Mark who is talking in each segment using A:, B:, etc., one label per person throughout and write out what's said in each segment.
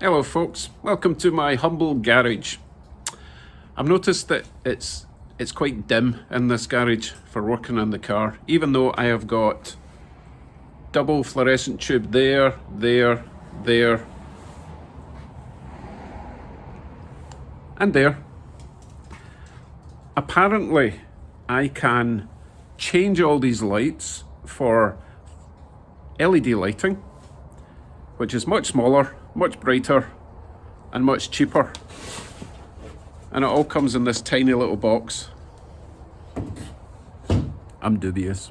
A: Hello folks, welcome to my humble garage. I've noticed that it's quite dim in this garage for working on the car, even though I have got double fluorescent tube there, and there. Apparently I can change all these lights for LED lighting, which is much smaller, much brighter, and much cheaper. And it all comes in this tiny little box. I'm dubious.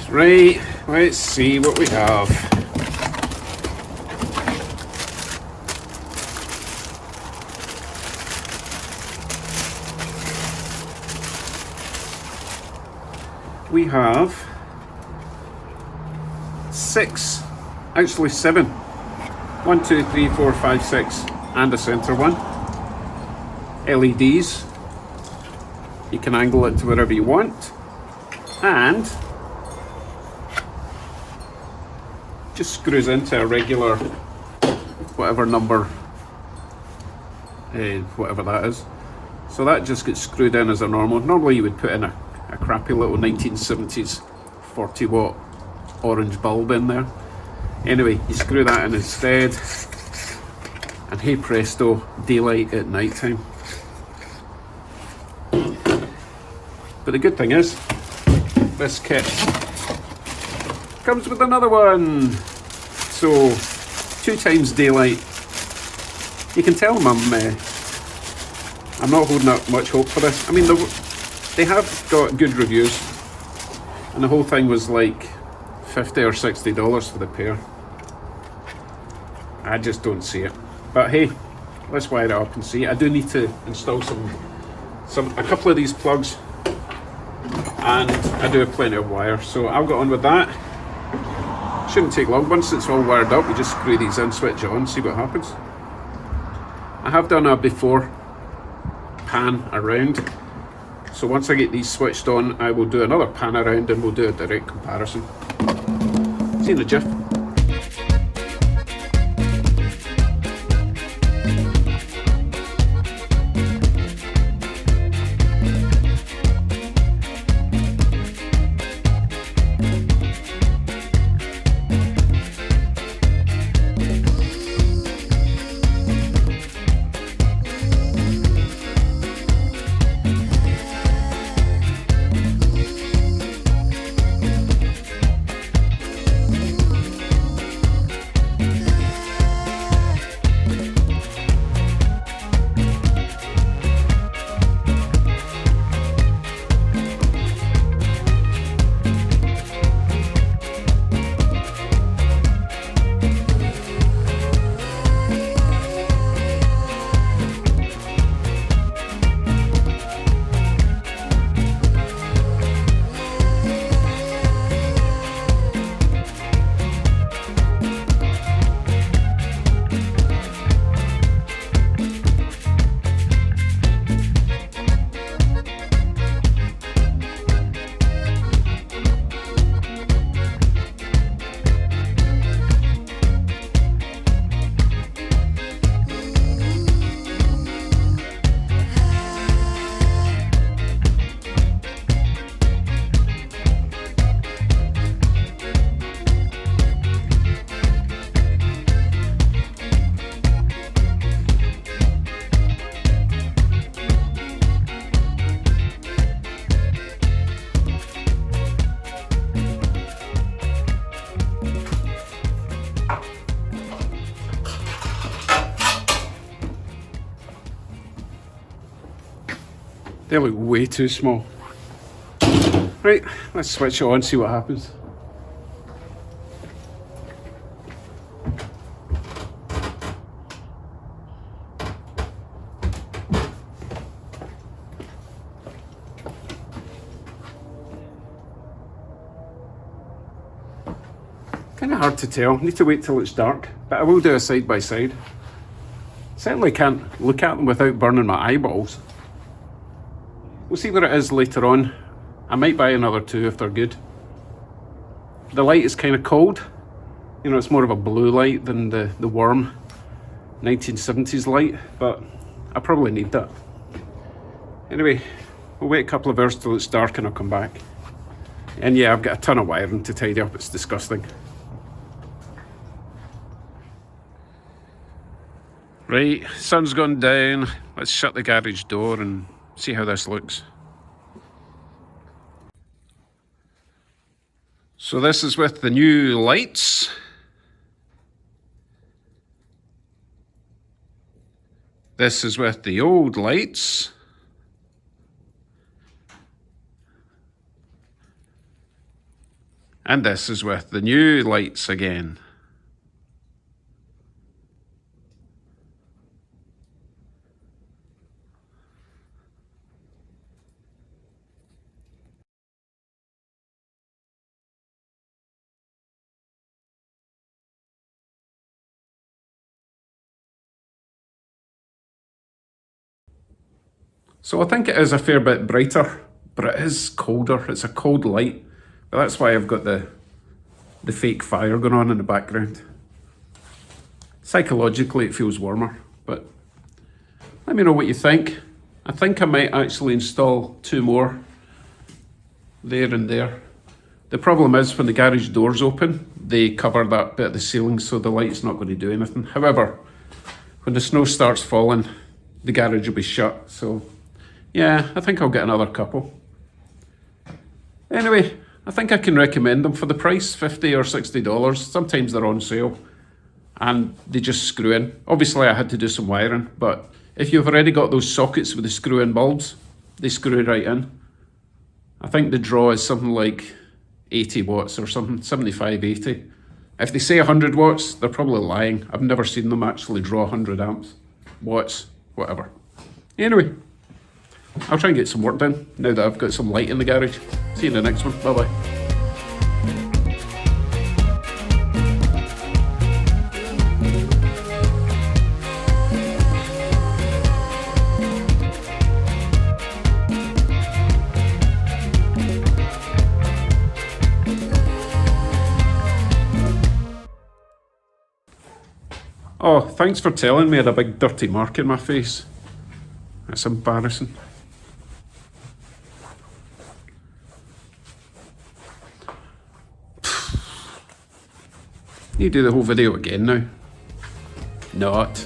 A: Right, let's see what we have. We have seven. 1, 2, 3, 4, 5, 6, and a center one. LEDs. You can angle it to wherever you want. And just screws into a regular, whatever number, whatever that is. So that just gets screwed in as a normal. Normally you would put in a crappy little 1970s 40 watt orange bulb in there. Anyway, you screw that in instead, and hey presto, daylight at night time. But the good thing is, this kit comes with another one. So 2 times daylight. You can tell I'm not holding out much hope for this. I mean, they have got good reviews, and the whole thing was like $50 or $60 for the pair. I just don't see it. But hey, let's wire it up and see. I do need to install a couple of these plugs, and I do have plenty of wire, so I'll get on with that. Shouldn't take long. Once it's all wired up, we just screw these in, switch it on, see what happens. I have done a before pan around, so once I get these switched on, I will do another pan around and we'll do a direct comparison. See you in a jiff. They look way too small. Right, let's switch it on, see what happens. Kind of hard to tell. Need to wait till it's dark, but I will do a side by side. Certainly can't look at them without burning my eyeballs. We'll see where it is later on I might buy another two if they're good. The light is kind of cold. You know, it's more of a blue light than the warm 1970s light, but I probably need that. Anyway, we'll wait a couple of hours till it's dark and I'll come back. And yeah, I've got a ton of wiring to tidy up, it's disgusting. Right, sun's gone down. Let's shut the garage door and see how this looks. So this is with the new lights. This is with the old lights. And this is with the new lights again. So I think it is a fair bit brighter, but it is colder. It's a cold light. But that's why I've got the fake fire going on in the background. Psychologically, it feels warmer, but let me know what you think. I think I might actually install two more there and there. The problem is when the garage doors open, they cover that bit of the ceiling, so the light's not going to do anything. However, when the snow starts falling, the garage will be shut, so yeah, I think I'll get another couple. Anyway, I think I can recommend them for the price, $50 or $60. Sometimes they're on sale and they just screw in. Obviously I had to do some wiring, but if you've already got those sockets with the screw-in bulbs, they screw right in. I think the draw is something like 80 watts or something, 75, 80. If they say 100 watts, they're probably lying. I've never seen them actually draw 100 amps, watts, whatever. Anyway, I'll try and get some work done now that I've got some light in the garage. See you in the next one. Bye bye. Oh, thanks for telling me I had a big dirty mark in my face. That's embarrassing. You do the whole video again now. Not.